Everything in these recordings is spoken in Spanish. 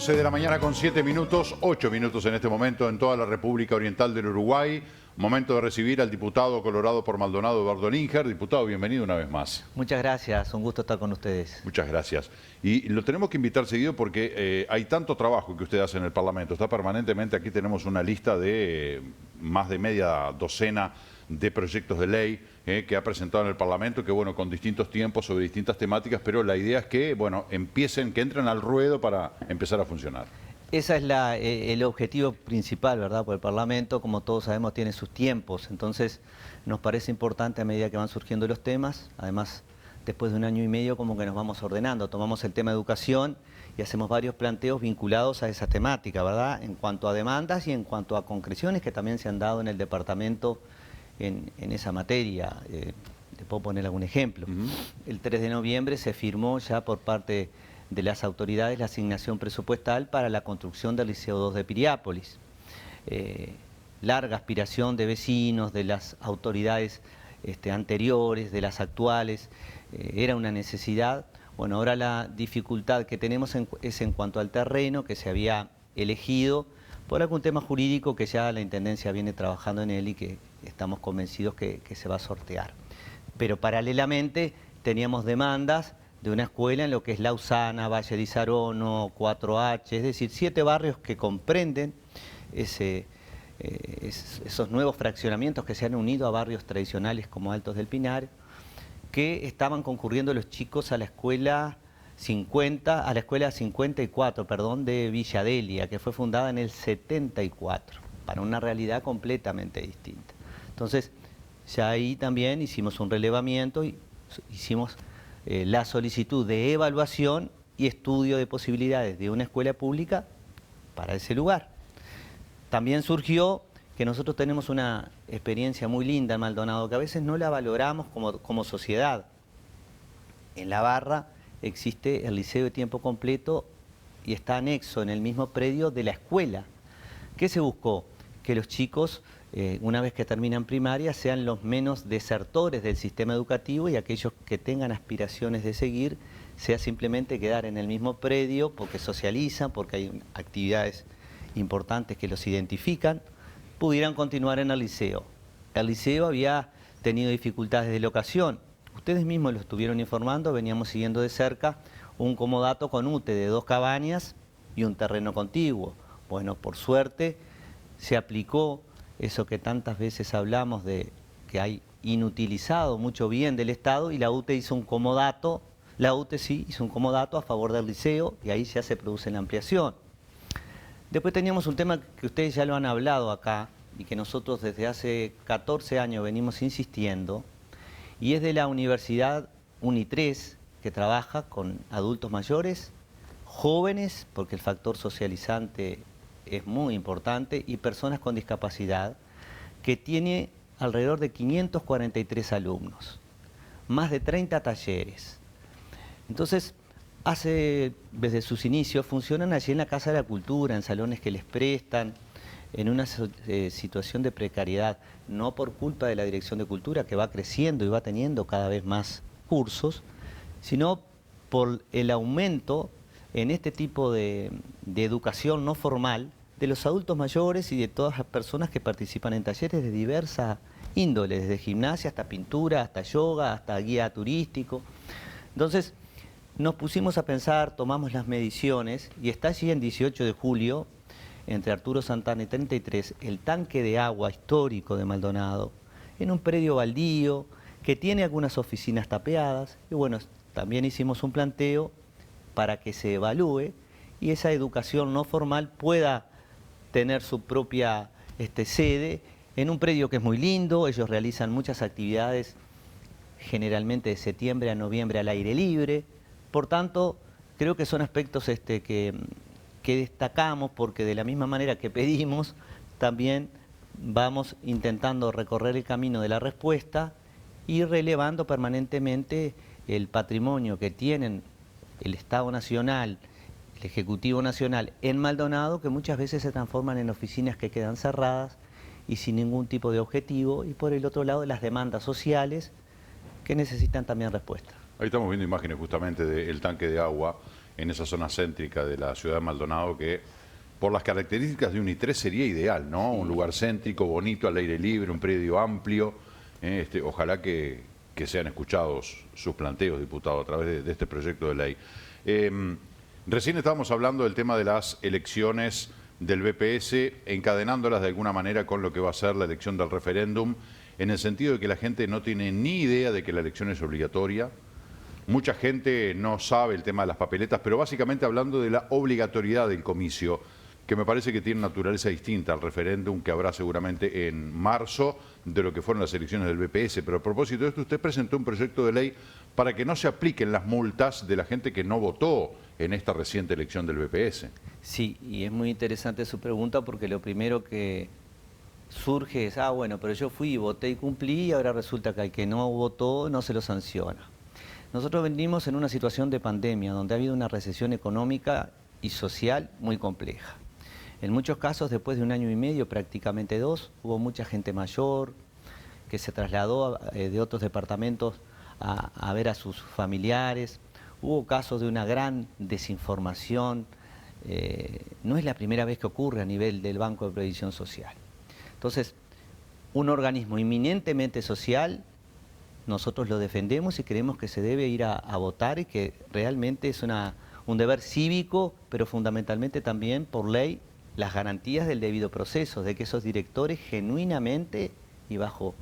11 de la mañana con 7 minutos, 8 minutos en este momento en toda la República Oriental del Uruguay. Momento de recibir al diputado colorado por Maldonado, Eduardo Níger. Diputado, bienvenido una vez más. Muchas gracias, un gusto estar con ustedes. Muchas gracias. Y lo tenemos que invitar seguido porque hay tanto trabajo que usted hace en el Parlamento. Está permanentemente, aquí tenemos una lista de más de media docena de proyectos de ley que ha presentado en el Parlamento, que bueno, con distintos tiempos sobre distintas temáticas, pero la idea es que, bueno, que entren al ruedo para empezar a funcionar. Ese es el objetivo principal, ¿verdad? Porque el Parlamento, como todos sabemos, tiene sus tiempos. Entonces, nos parece importante a medida que van surgiendo los temas. Además, después de 1 año y medio, como que nos vamos ordenando. Tomamos el tema de educación y hacemos varios planteos vinculados a esa temática, ¿verdad? En cuanto a demandas y en cuanto a concreciones que también se han dado en el departamento en esa materia. Te puedo poner algún ejemplo. El 3 de noviembre se firmó ya por parte de las autoridades la asignación presupuestal para la construcción del Liceo 2 de Piriápolis. Larga aspiración de vecinos, de las autoridades anteriores, de las actuales, era una necesidad. Bueno, ahora la dificultad que tenemos es en cuanto al terreno que se había elegido por algún tema jurídico que ya la Intendencia viene trabajando en él y que estamos convencidos que se va a sortear. Pero paralelamente teníamos demandas de una escuela en lo que es Lausana, Valle de Isarono, 4H, es decir, 7 barrios que comprenden esos nuevos fraccionamientos que se han unido a barrios tradicionales como Altos del Pinar, que estaban concurriendo los chicos a la escuela 54, perdón, de Villa Delia, que fue fundada en el 74, para una realidad completamente distinta. Entonces, ya ahí también hicimos un relevamiento y hicimos la solicitud de evaluación y estudio de posibilidades de una escuela pública para ese lugar. También surgió que nosotros tenemos una experiencia muy linda en Maldonado, que a veces no la valoramos como sociedad. En La Barra existe el liceo de tiempo completo y está anexo en el mismo predio de la escuela. ¿Qué se buscó? Que los chicos, una vez que terminan primaria, sean los menos desertores del sistema educativo y aquellos que tengan aspiraciones de seguir, sea simplemente quedar en el mismo predio porque socializan, porque hay actividades importantes que los identifican, pudieran continuar en el liceo. El liceo había tenido dificultades de locación. Ustedes mismos lo estuvieron informando, veníamos siguiendo de cerca un comodato con UTE de 2 cabañas y un terreno contiguo. Bueno, por suerte se aplicó eso que tantas veces hablamos de que hay inutilizado mucho bien del Estado, y la UTE hizo un comodato, hizo un comodato a favor del liceo y ahí ya se produce la ampliación. Después teníamos un tema que ustedes ya lo han hablado acá y que nosotros desde hace 14 años venimos insistiendo, y es de la Universidad UNI3, que trabaja con adultos mayores, jóvenes, porque el factor socializante es muy importante, y personas con discapacidad, que tiene alrededor de 543 alumnos, más de 30 talleres. Entonces, desde sus inicios, funcionan allí en la Casa de la Cultura, en salones que les prestan, en una situación de precariedad, no por culpa de la Dirección de Cultura, que va creciendo y va teniendo cada vez más cursos, sino por el aumento en este tipo de educación no formal de los adultos mayores y de todas las personas que participan en talleres de diversa índole, desde gimnasia hasta pintura, hasta yoga, hasta guía turístico. Entonces, nos pusimos a pensar, tomamos las mediciones y está allí en 18 de julio, entre Arturo Santana y 33, el tanque de agua histórico de Maldonado, en un predio baldío que tiene algunas oficinas tapeadas. Y bueno, también hicimos un planteo para que se evalúe y esa educación no formal pueda tener su propia sede en un predio que es muy lindo. Ellos realizan muchas actividades, generalmente de septiembre a noviembre al aire libre. Por tanto, creo que son aspectos que destacamos, porque de la misma manera que pedimos, también vamos intentando recorrer el camino de la respuesta y relevando permanentemente el patrimonio que tienen el Estado Nacional, el Ejecutivo Nacional en Maldonado, que muchas veces se transforman en oficinas que quedan cerradas y sin ningún tipo de objetivo, y por el otro lado las demandas sociales que necesitan también respuesta. Ahí estamos viendo imágenes justamente del tanque de agua en esa zona céntrica de la ciudad de Maldonado que por las características de UNI3 sería ideal, ¿no? Un lugar céntrico, bonito, al aire libre, un predio amplio. Ojalá que sean escuchados sus planteos, diputado, a través de este proyecto de ley. Recién estábamos hablando del tema de las elecciones del BPS, encadenándolas de alguna manera con lo que va a ser la elección del referéndum, en el sentido de que la gente no tiene ni idea de que la elección es obligatoria. Mucha gente no sabe el tema de las papeletas, pero básicamente hablando de la obligatoriedad del comicio, que me parece que tiene naturaleza distinta al referéndum que habrá seguramente en marzo de lo que fueron las elecciones del BPS. Pero a propósito de esto, usted presentó un proyecto de ley para que no se apliquen las multas de la gente que no votó en esta reciente elección del BPS. Sí, y es muy interesante su pregunta porque lo primero que surge es, bueno, pero yo fui, voté y cumplí y ahora resulta que al que no votó no se lo sanciona. Nosotros venimos en una situación de pandemia donde ha habido una recesión económica y social muy compleja. En muchos casos, después de 1 año y medio, prácticamente 2, hubo mucha gente mayor que se trasladó de otros departamentos a ver a sus familiares. Hubo casos de una gran desinformación. No es la primera vez que ocurre a nivel del Banco de Previsión Social. Entonces, un organismo eminentemente social, nosotros lo defendemos y creemos que se debe ir a votar y que realmente es un deber cívico, pero fundamentalmente también por ley, las garantías del debido proceso, de que esos directores genuinamente y bajo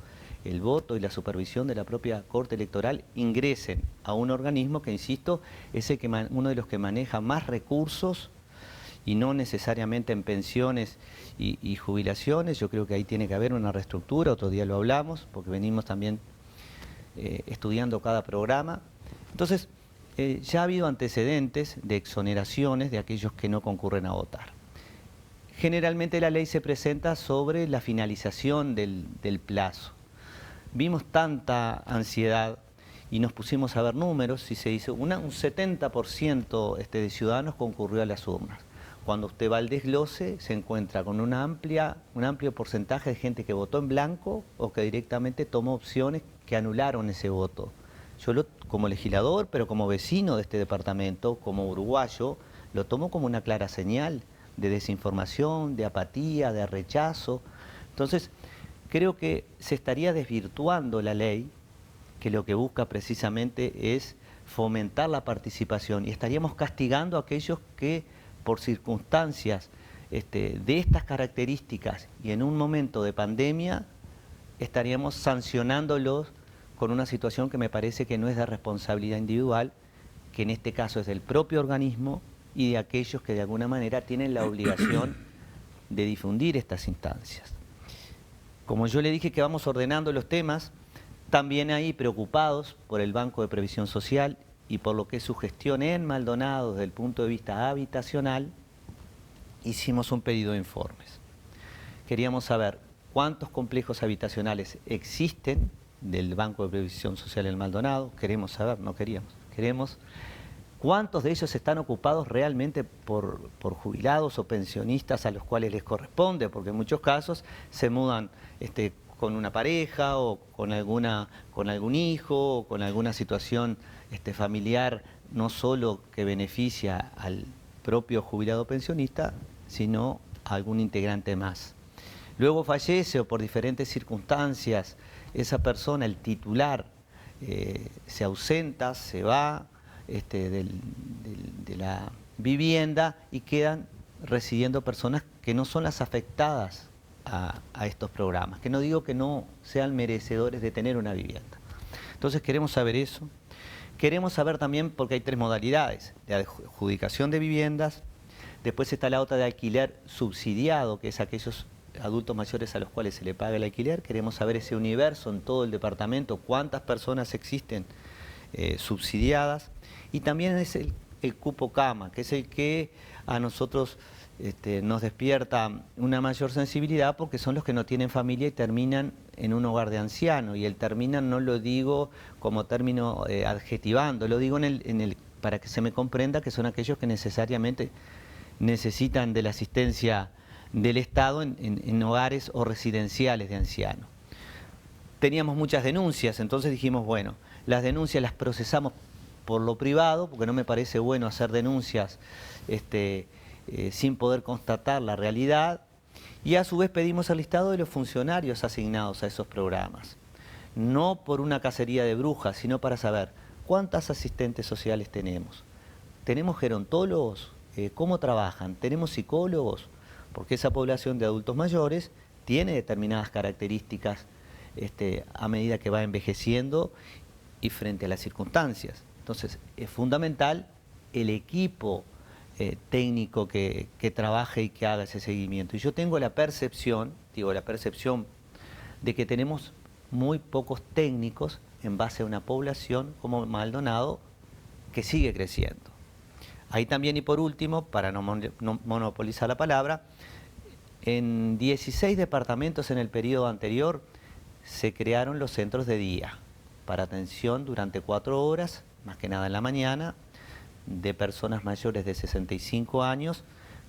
el voto y la supervisión de la propia Corte Electoral ingresen a un organismo que, insisto, es uno de los que maneja más recursos y no necesariamente en pensiones y jubilaciones. Yo creo que ahí tiene que haber una reestructura, otro día lo hablamos, porque venimos también estudiando cada programa. Entonces, ya ha habido antecedentes de exoneraciones de aquellos que no concurren a votar. Generalmente la ley se presenta sobre la finalización del plazo. Vimos tanta ansiedad y nos pusimos a ver números y se dice un 70% de ciudadanos concurrió a las urnas. Cuando usted va al desglose se encuentra con un amplio porcentaje de gente que votó en blanco o que directamente tomó opciones que anularon ese voto. Yo como legislador, pero como vecino de este departamento, como uruguayo, lo tomo como una clara señal de desinformación, de apatía, de rechazo. Entonces, creo que se estaría desvirtuando la ley, que lo que busca precisamente es fomentar la participación, y estaríamos castigando a aquellos que por circunstancias de estas características y en un momento de pandemia, estaríamos sancionándolos con una situación que me parece que no es de responsabilidad individual, que en este caso es del propio organismo y de aquellos que de alguna manera tienen la obligación de difundir estas instancias. Como yo le dije que vamos ordenando los temas, también ahí preocupados por el Banco de Previsión Social y por lo que es su gestión en Maldonado desde el punto de vista habitacional, hicimos un pedido de informes. Queríamos saber cuántos complejos habitacionales existen del Banco de Previsión Social en Maldonado. Queremos saber, no queríamos, queremos cuántos de ellos están ocupados realmente por jubilados o pensionistas a los cuales les corresponde, porque en muchos casos se mudan con una pareja o con algún hijo o con alguna situación familiar, no solo que beneficia al propio jubilado pensionista, sino a algún integrante más. Luego fallece o por diferentes circunstancias esa persona, el titular, se ausenta, se va de la vivienda y quedan residiendo personas que no son las afectadas a estos programas, que no digo que no sean merecedores de tener una vivienda. Entonces queremos saber eso. Queremos saber también, porque hay 3 modalidades, de adjudicación de viviendas, después está la otra de alquiler subsidiado, que es aquellos adultos mayores a los cuales se le paga el alquiler. Queremos saber ese universo en todo el departamento, cuántas personas existen subsidiadas, y también es el cupo cama, que es el que a nosotros nos despierta una mayor sensibilidad, porque son los que no tienen familia y terminan en un hogar de ancianos, y el terminan no lo digo como término adjetivando, lo digo para que se me comprenda que son aquellos que necesariamente necesitan de la asistencia del Estado en hogares o residenciales de ancianos. Teníamos muchas denuncias, entonces dijimos, bueno, las denuncias las procesamos por lo privado, porque no me parece bueno hacer denuncias sin poder constatar la realidad, y a su vez pedimos el listado de los funcionarios asignados a esos programas. No por una cacería de brujas, sino para saber cuántas asistentes sociales tenemos. ¿Tenemos gerontólogos? ¿Cómo trabajan? ¿Tenemos psicólogos? Porque esa población de adultos mayores tiene determinadas características a medida que va envejeciendo y frente a las circunstancias. Entonces, es fundamental el equipo técnico que trabaje y que haga ese seguimiento. Y yo tengo la percepción de que tenemos muy pocos técnicos en base a una población como Maldonado que sigue creciendo. Ahí también, y por último, para no monopolizar la palabra, en 16 departamentos en el periodo anterior se crearon los centros de día para atención durante 4 horas, más que nada en la mañana, de personas mayores de 65 años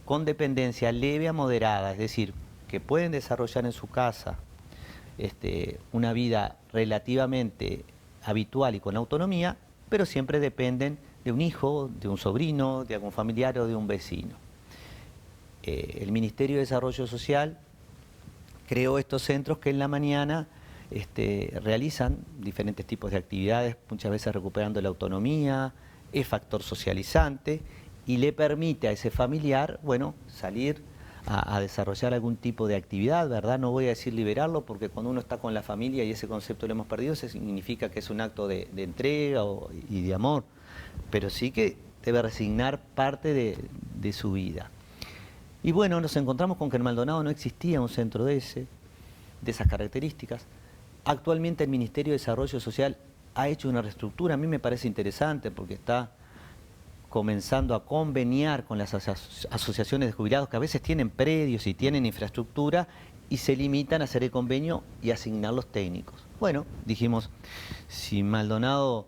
con dependencia leve a moderada, es decir, que pueden desarrollar en su casa una vida relativamente habitual y con autonomía, pero siempre dependen de un hijo, de un sobrino, de algún familiar o de un vecino. El Ministerio de Desarrollo Social creó estos centros que en la mañana realizan diferentes tipos de actividades, muchas veces recuperando la autonomía, es factor socializante y le permite a ese familiar, bueno, salir a desarrollar algún tipo de actividad, ¿verdad? No voy a decir liberarlo, porque cuando uno está con la familia y ese concepto lo hemos perdido, eso significa que es un acto de entrega y de amor, pero sí que debe resignar parte de su vida. Y bueno, nos encontramos con que en Maldonado no existía un centro de esas características. Actualmente el Ministerio de Desarrollo Social ha hecho una reestructura, a mí me parece interesante porque está comenzando a conveniar con las asociaciones de jubilados que a veces tienen predios y tienen infraestructura y se limitan a hacer el convenio y asignar los técnicos. Bueno, dijimos, si Maldonado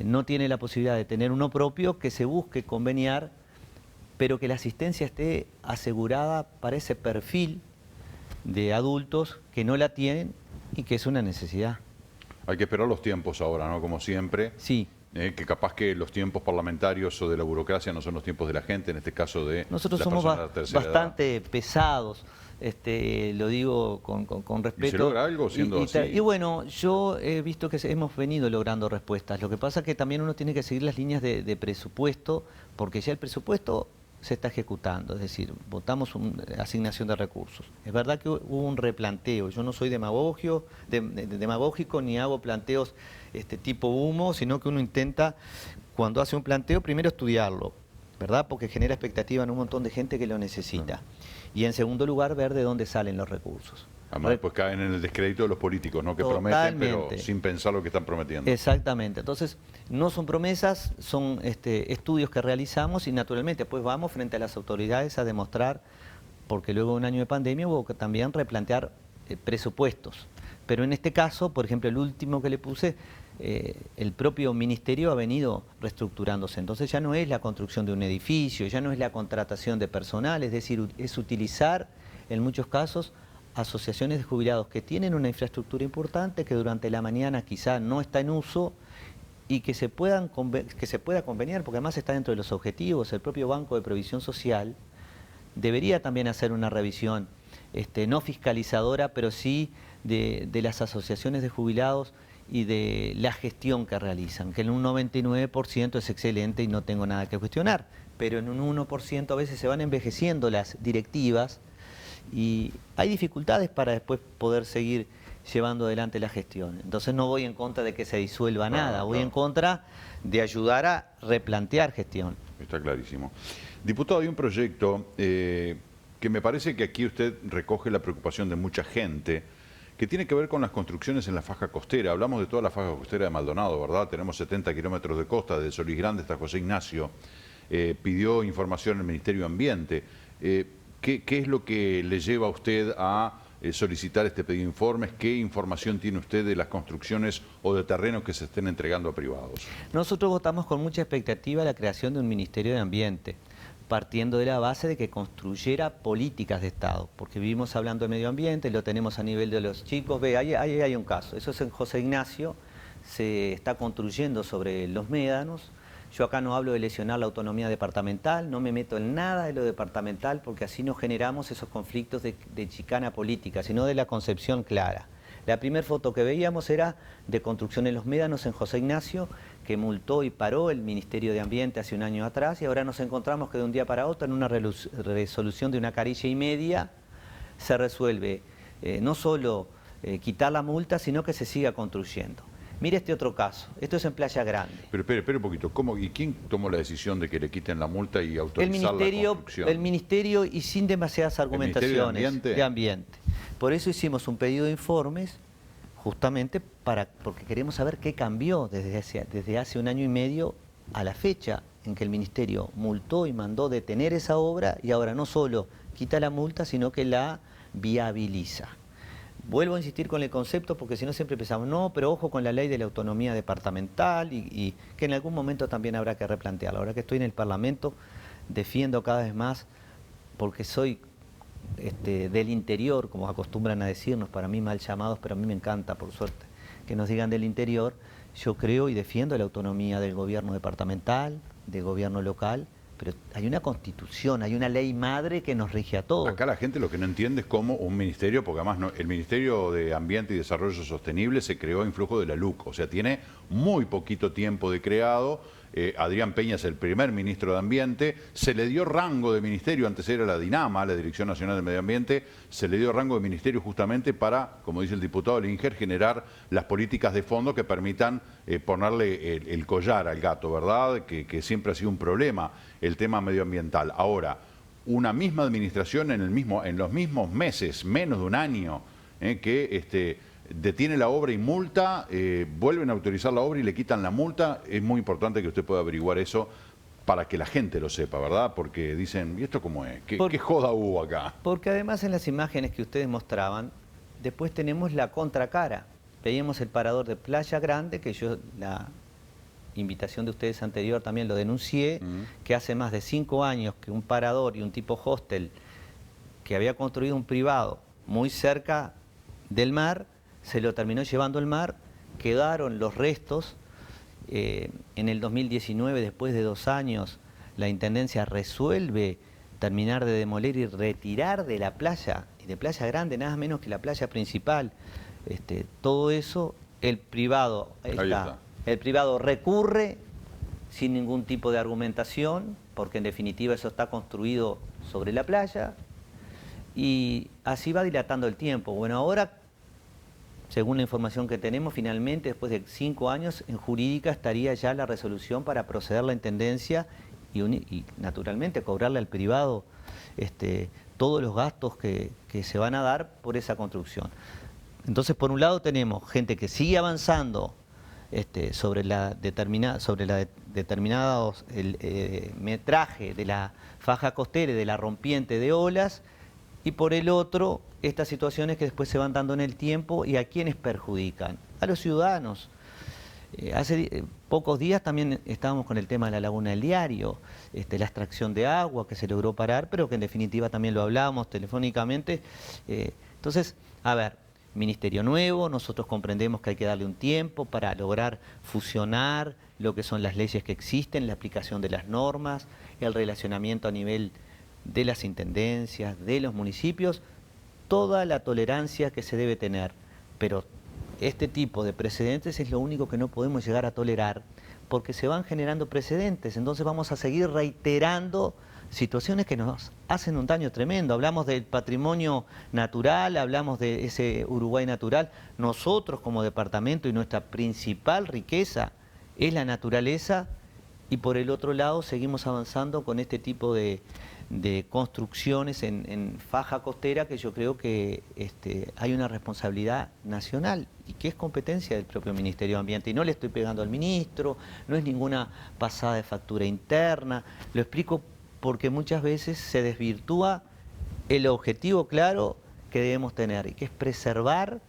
no tiene la posibilidad de tener uno propio, que se busque conveniar, pero que la asistencia esté asegurada para ese perfil de adultos que no la tienen y que es una necesidad. Hay que esperar los tiempos ahora, ¿no? Como siempre. Sí. Que capaz que los tiempos parlamentarios o de la burocracia no son los tiempos de la gente, en este caso de nosotros las somos personas de la tercera bastante edad. Pesados, lo digo con respeto. ¿Y se logra algo siendo así? Y bueno, yo he visto que hemos venido logrando respuestas. Lo que pasa es que también uno tiene que seguir las líneas de presupuesto, porque ya el presupuesto se está ejecutando, es decir, votamos una asignación de recursos. Es verdad que hubo un replanteo, yo no soy demagógico ni hago planteos tipo humo, sino que uno intenta, cuando hace un planteo, primero estudiarlo, ¿verdad? Porque genera expectativa en un montón de gente que lo necesita. Y en segundo lugar, ver de dónde salen los recursos. Además, después caen en el descrédito de los políticos, ¿no? Que prometen, pero sin pensar lo que están prometiendo. Exactamente. Entonces, no son promesas, son estudios que realizamos y naturalmente pues vamos frente a las autoridades a demostrar, porque luego de un año de pandemia hubo que también replantear presupuestos. Pero en este caso, por ejemplo, el último que le puse, el propio ministerio ha venido reestructurándose. Entonces ya no es la construcción de un edificio, ya no es la contratación de personal, es decir, es utilizar en muchos casos asociaciones de jubilados que tienen una infraestructura importante, que durante la mañana quizá no está en uso y que se pueda conveniar, porque además está dentro de los objetivos. El propio Banco de Previsión Social debería también hacer una revisión, no fiscalizadora, pero sí de las asociaciones de jubilados y de la gestión que realizan, que en un 99% es excelente y no tengo nada que cuestionar, pero en un 1% a veces se van envejeciendo las directivas y hay dificultades para después poder seguir llevando adelante la gestión. Entonces no voy en contra de que se disuelva nada, voy en contra de ayudar a replantear gestión. Está clarísimo. Diputado, hay un proyecto que me parece que aquí usted recoge la preocupación de mucha gente, que tiene que ver con las construcciones en la faja costera. Hablamos de toda la faja costera de Maldonado, ¿verdad? Tenemos 70 kilómetros de costa, desde Solís Grande hasta José Ignacio. Pidió información al Ministerio de Ambiente. ¿Qué es lo que le lleva a usted a solicitar este pedido de informes? ¿Qué información tiene usted de las construcciones o de terrenos que se estén entregando a privados? Nosotros votamos con mucha expectativa la creación de un Ministerio de Ambiente, partiendo de la base de que construyera políticas de Estado, porque vivimos hablando de medio ambiente, lo tenemos a nivel de los chicos. Ve, ahí hay un caso, eso es en José Ignacio, se está construyendo sobre los médanos. Yo acá no hablo de lesionar la autonomía departamental, no me meto en nada de lo departamental porque así no generamos esos conflictos de chicana política, sino de la concepción clara. La primera foto que veíamos era de construcción en los médanos en José Ignacio, que multó y paró el Ministerio de Ambiente hace un año atrás, y ahora nos encontramos que de un día para otro en una resolución de 1,5 carillas se resuelve no solo quitar la multa, sino que se siga construyendo. Mire este otro caso, esto es en Playa Grande. Pero espere un poquito, ¿cómo y quién tomó la decisión de que le quiten la multa y autorizar la construcción? El Ministerio, y sin demasiadas argumentaciones de Ambiente. Por eso hicimos un pedido de informes, justamente porque queremos saber qué cambió desde hace 1 año y medio a la fecha en que el Ministerio multó y mandó detener esa obra, y ahora no solo quita la multa, sino que la viabiliza. Vuelvo a insistir con el concepto porque si no siempre pensamos, no, pero ojo con la ley de la autonomía departamental y que en algún momento también habrá que replantearla. Ahora que estoy en el Parlamento, defiendo cada vez más, porque soy del interior, como acostumbran a decirnos, para mí mal llamados, pero a mí me encanta, por suerte, que nos digan del interior. Yo creo y defiendo la autonomía del gobierno departamental, del gobierno local, pero hay una constitución, hay una ley madre que nos rige a todos. Acá la gente lo que no entiende es cómo un ministerio, porque además el Ministerio de Ambiente y Desarrollo Sostenible se creó en flujo de la LUC, o sea, tiene muy poquito tiempo de creado. Adrián Peña es el primer ministro de Ambiente, se le dio rango de ministerio, antes era la DINAMA, la Dirección Nacional del Medio Ambiente, se le dio rango de ministerio justamente para, como dice el diputado Linger, generar las políticas de fondo que permitan ponerle el collar al gato, ¿verdad? Que siempre ha sido un problema el tema medioambiental. Ahora, una misma administración en los mismos meses, menos de un año, que detiene la obra y multa, vuelven a autorizar la obra y le quitan la multa. Es muy importante que usted pueda averiguar eso para que la gente lo sepa, ¿verdad? Porque dicen, ¿y esto cómo es? ¿Qué joda hubo acá? Porque además en las imágenes que ustedes mostraban, después tenemos la contracara. Veíamos el parador de Playa Grande, que yo la invitación de ustedes anterior también lo denuncié, que hace más de 5 años que un parador y un tipo hostel que había construido un privado muy cerca del mar, se lo terminó llevando al mar, quedaron los restos. En el 2019, después de 2 años, la Intendencia resuelve terminar de demoler y retirar de la playa, y de Playa Grande, nada menos que la playa principal, todo eso, el privado, el privado recurre sin ningún tipo de argumentación, porque en definitiva eso está construido sobre la playa, y así va dilatando el tiempo. Bueno, ahora, según la información que tenemos, finalmente, después de 5 años, en jurídica estaría ya la resolución para proceder la Intendencia y naturalmente cobrarle al privado todos los gastos que se van a dar por esa construcción. Entonces, por un lado tenemos gente que sigue avanzando sobre determinados metraje de la faja costera y de la rompiente de olas, y por el otro, estas situaciones que después se van dando en el tiempo y a quienes perjudican, a los ciudadanos. Hace pocos días también estábamos con el tema de la Laguna del Diario, la extracción de agua que se logró parar, pero que en definitiva también lo hablábamos telefónicamente. Entonces, a ver, ministerio nuevo, nosotros comprendemos que hay que darle un tiempo para lograr fusionar lo que son las leyes que existen, la aplicación de las normas, el relacionamiento a nivel de las intendencias, de los municipios, toda la tolerancia que se debe tener, pero este tipo de precedentes es lo único que no podemos llegar a tolerar, porque se van generando precedentes, entonces vamos a seguir reiterando situaciones que nos hacen un daño tremendo. Hablamos del patrimonio natural, hablamos de ese Uruguay natural. Nosotros como departamento y nuestra principal riqueza es la naturaleza, y por el otro lado seguimos avanzando con este tipo de construcciones en faja costera, que yo creo que hay una responsabilidad nacional y que es competencia del propio Ministerio de Ambiente. Y no le estoy pegando al ministro, no es ninguna pasada de factura interna, lo explico porque muchas veces se desvirtúa el objetivo claro que debemos tener, y que es preservar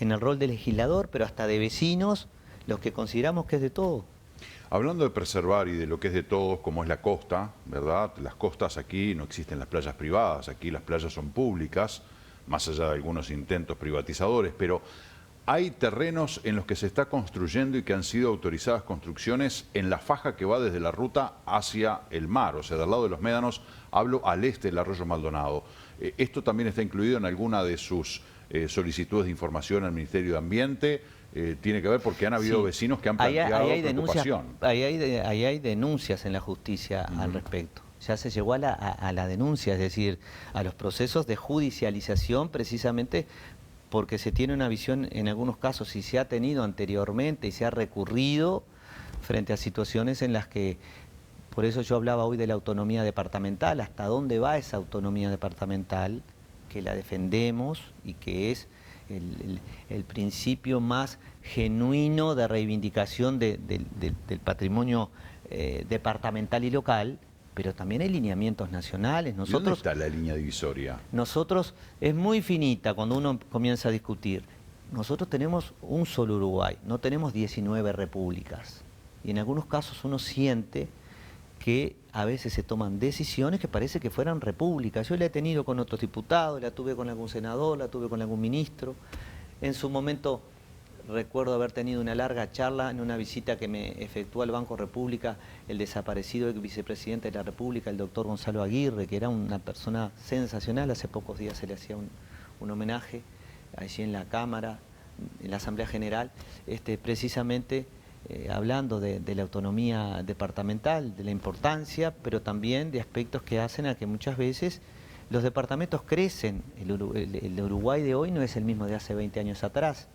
en el rol de legislador, pero hasta de vecinos, lo que consideramos que es de todos. Hablando de preservar y de lo que es de todos, como es la costa, ¿verdad? Las costas aquí no existen las playas privadas, aquí las playas son públicas, más allá de algunos intentos privatizadores, pero Hay terrenos en los que se está construyendo y que han sido autorizadas construcciones en la faja que va desde la ruta hacia el mar, o sea, del lado de los Médanos, hablo al este del arroyo Maldonado. ¿Esto también está incluido en alguna de sus solicitudes de información al Ministerio de Ambiente? Tiene que ver porque han habido vecinos que han planteado preocupación. Ahí hay denuncias en la justicia al respecto. Ya se llegó a la denuncia, es decir, a los procesos de judicialización precisamente porque se tiene una visión en algunos casos y se ha tenido anteriormente y se ha recurrido frente a situaciones en las que, por eso yo hablaba hoy de la autonomía departamental, hasta dónde va esa autonomía departamental, que la defendemos y que es el principio más genuino de reivindicación del patrimonio departamental y local, pero también hay lineamientos nacionales. ¿Dónde está la línea divisoria? Nosotros, es muy finita cuando uno comienza a discutir. Nosotros tenemos un solo Uruguay, no tenemos 19 repúblicas. Y en algunos casos uno siente que a veces se toman decisiones que parece que fueran repúblicas. Yo la he tenido con otros diputados, la tuve con algún senador, la tuve con algún ministro. En su momento recuerdo haber tenido una larga charla en una visita que me efectuó al Banco República el desaparecido vicepresidente de la República, el doctor Gonzalo Aguirre, que era una persona sensacional. Hace pocos días se le hacía un homenaje allí en la Cámara, en la Asamblea General, precisamente hablando de la autonomía departamental, de la importancia, pero también de aspectos que hacen a que muchas veces los departamentos crecen. El Uruguay de hoy no es el mismo de hace 20 años atrás.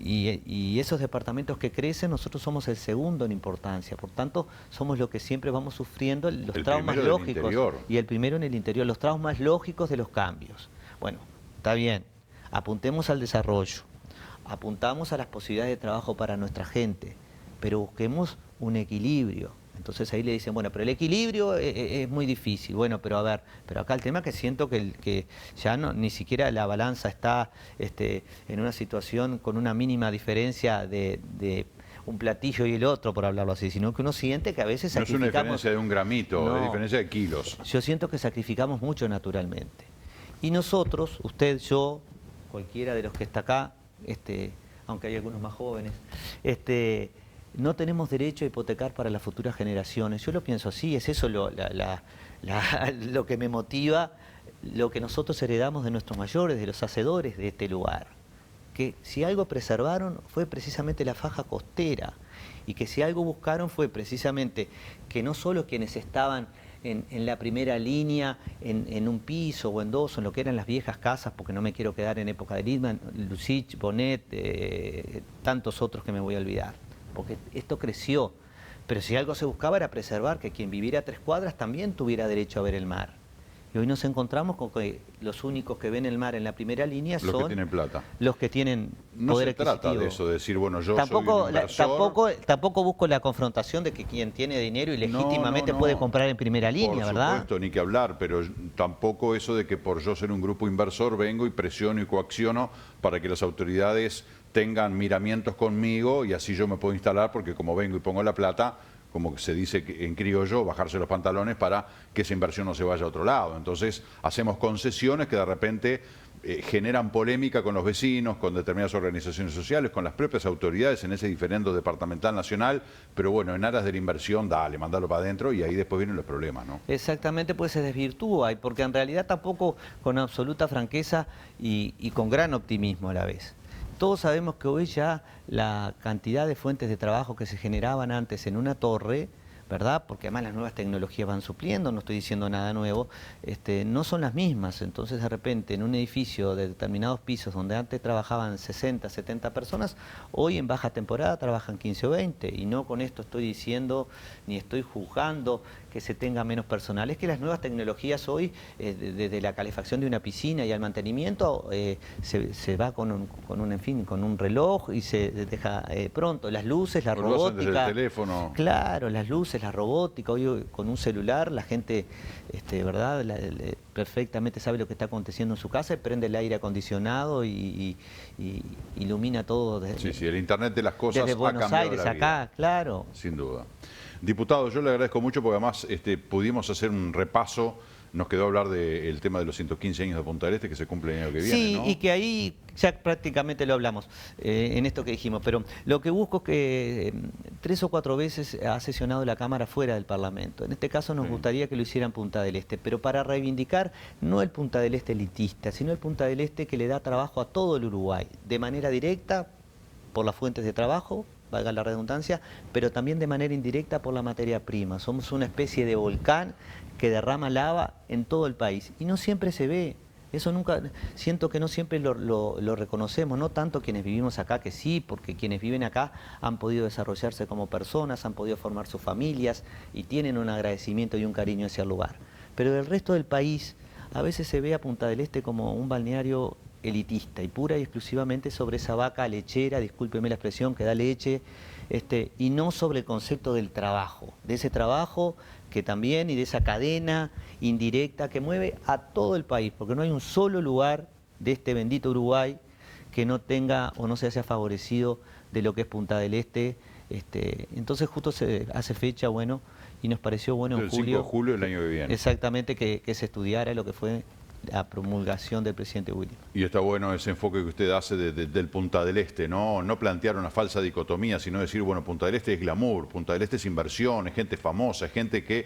Y esos departamentos que crecen, nosotros somos el segundo en importancia. Por tanto, somos los que siempre vamos sufriendo los traumas lógicos. Y el primero en el interior, los traumas lógicos de los cambios. Bueno, está bien, apuntemos al desarrollo, apuntamos a las posibilidades de trabajo para nuestra gente, pero busquemos un equilibrio. Entonces ahí le dicen, bueno, pero el equilibrio es muy difícil. Bueno, pero a ver, pero acá el tema que siento que ya no, ni siquiera la balanza está en una situación con una mínima diferencia de un platillo y el otro, por hablarlo así, sino que uno siente que a veces sacrificamos... No es una diferencia de un gramito, no, es diferencia de kilos. Yo siento que sacrificamos mucho naturalmente. Y nosotros, usted, yo, cualquiera de los que está acá, aunque hay algunos más jóvenes, no tenemos derecho a hipotecar para las futuras generaciones. Yo lo pienso así, es eso lo que me motiva, lo que nosotros heredamos de nuestros mayores, de los hacedores de este lugar. Que si algo preservaron fue precisamente la faja costera, y que si algo buscaron fue precisamente que no solo quienes estaban en la primera línea, en un piso o en dos, o en lo que eran las viejas casas, porque no me quiero quedar en época de Littman, Lucich, Bonet, tantos otros que me voy a olvidar. Porque esto creció, pero si algo se buscaba era preservar que quien viviera a 3 cuadras también tuviera derecho a ver el mar. Y hoy nos encontramos con que los únicos que ven el mar en la primera línea son los que tienen plata, los que tienen poder adquisitivo. No se trata de eso, de decir, bueno, yo soy un inversor. Tampoco busco la confrontación de que quien tiene dinero y legítimamente puede comprar en primera línea, ¿verdad? Por supuesto, ni que hablar, pero tampoco eso de que por yo ser un grupo inversor vengo y presiono y coacciono para que las autoridades tengan miramientos conmigo y así yo me puedo instalar, porque como vengo y pongo la plata, como se dice en criollo, bajarse los pantalones para que esa inversión no se vaya a otro lado. Entonces hacemos concesiones que de repente generan polémica con los vecinos, con determinadas organizaciones sociales, con las propias autoridades en ese diferendo departamental nacional, pero bueno, en aras de la inversión, dale, mandalo para adentro y ahí después vienen los problemas, ¿no? Exactamente, pues se desvirtúa, porque en realidad tampoco, con absoluta franqueza y con gran optimismo a la vez. Todos sabemos que hoy ya la cantidad de fuentes de trabajo que se generaban antes en una torre, ¿verdad? Porque además las nuevas tecnologías van supliendo, no estoy diciendo nada nuevo, no son las mismas. Entonces, de repente, en un edificio de determinados pisos donde antes trabajaban 60, 70 personas, hoy en baja temporada trabajan 15 o 20. Y no con esto estoy diciendo, ni estoy juzgando que se tenga menos personal. Es que las nuevas tecnologías hoy, desde la calefacción de una piscina y al mantenimiento, se va con un reloj y se deja pronto. Las luces, la robótica. Desde el teléfono. Claro, las luces, la robótica. Hoy con un celular la gente, ¿verdad? Perfectamente sabe lo que está aconteciendo en su casa y prende el aire acondicionado y ilumina todo. Sí, el Internet de las cosas desde Buenos Aires, acá, claro. Sin duda. Diputado, yo le agradezco mucho porque además pudimos hacer un repaso nos quedó hablar del tema de los 115 años de Punta del Este que se cumple el año que viene, Sí, ¿no? y que ahí ya prácticamente lo hablamos en esto que dijimos, pero lo que busco es que 3 o 4 veces ha sesionado la Cámara fuera del Parlamento. En este caso nos gustaría que lo hiciera en Punta del Este, pero para reivindicar no el Punta del Este elitista, sino el Punta del Este que le da trabajo a todo el Uruguay, de manera directa por las fuentes de trabajo, valga la redundancia, pero también de manera indirecta por la materia prima. Somos una especie de volcán que derrama lava en todo el país y no siempre se ve. Eso nunca, siento que no siempre lo reconocemos, no tanto quienes vivimos acá, que sí, porque quienes viven acá han podido desarrollarse como personas, han podido formar sus familias y tienen un agradecimiento y un cariño hacia el lugar. Pero del resto del país, a veces se ve a Punta del Este como un balneario elitista y pura y exclusivamente sobre esa vaca lechera, discúlpeme la expresión, que da leche, y no sobre el concepto del trabajo, de ese trabajo que también y de esa cadena indirecta que mueve a todo el país, porque no hay un solo lugar de este bendito Uruguay que no tenga o no se haya favorecido de lo que es Punta del Este. Entonces justo se hace fecha, bueno, y nos pareció bueno en El julio. 5 de julio del año que viene. Exactamente, que se estudiara lo que fue la promulgación del presidente William. Y está bueno ese enfoque que usted hace del Punta del Este, ¿no? No plantear una falsa dicotomía, sino decir, bueno, Punta del Este es glamour, Punta del Este es inversión, es gente famosa, es gente que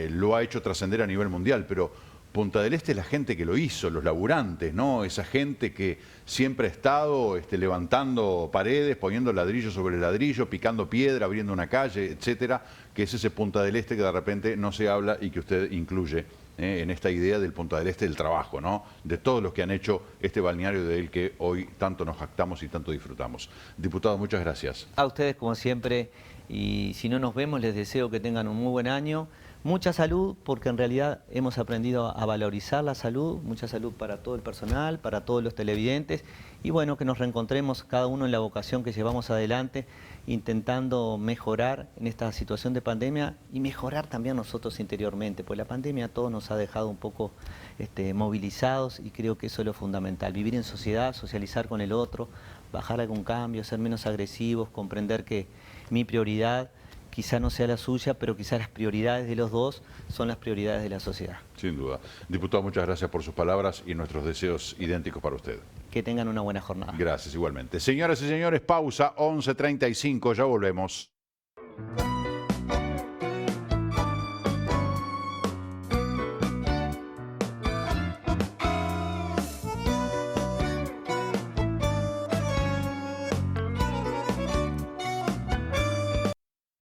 lo ha hecho trascender a nivel mundial, pero Punta del Este es la gente que lo hizo, los laburantes, ¿no? Esa gente que siempre ha estado levantando paredes, poniendo ladrillo sobre ladrillo, picando piedra, abriendo una calle, etcétera, que es ese Punta del Este que de repente no se habla y que usted incluye en esta idea del Punta del Este del trabajo, ¿no? De todos los que han hecho este balneario del que hoy tanto nos jactamos y tanto disfrutamos. Diputado, muchas gracias. A ustedes, como siempre, y si no nos vemos, les deseo que tengan un muy buen año. Mucha salud, porque en realidad hemos aprendido a valorizar la salud, mucha salud para todo el personal, para todos los televidentes, y bueno, que nos reencontremos cada uno en la vocación que llevamos adelante, intentando mejorar en esta situación de pandemia y mejorar también nosotros interiormente, pues la pandemia a todos nos ha dejado un poco movilizados y creo que eso es lo fundamental, vivir en sociedad, socializar con el otro, bajar algún cambio, ser menos agresivos, comprender que mi prioridad quizá no sea la suya, pero quizá las prioridades de los dos son las prioridades de la sociedad. Sin duda. Diputado, muchas gracias por sus palabras y nuestros deseos idénticos para usted. Que tengan una buena jornada. Gracias, igualmente. Señoras y señores, pausa, 11:35, ya volvemos.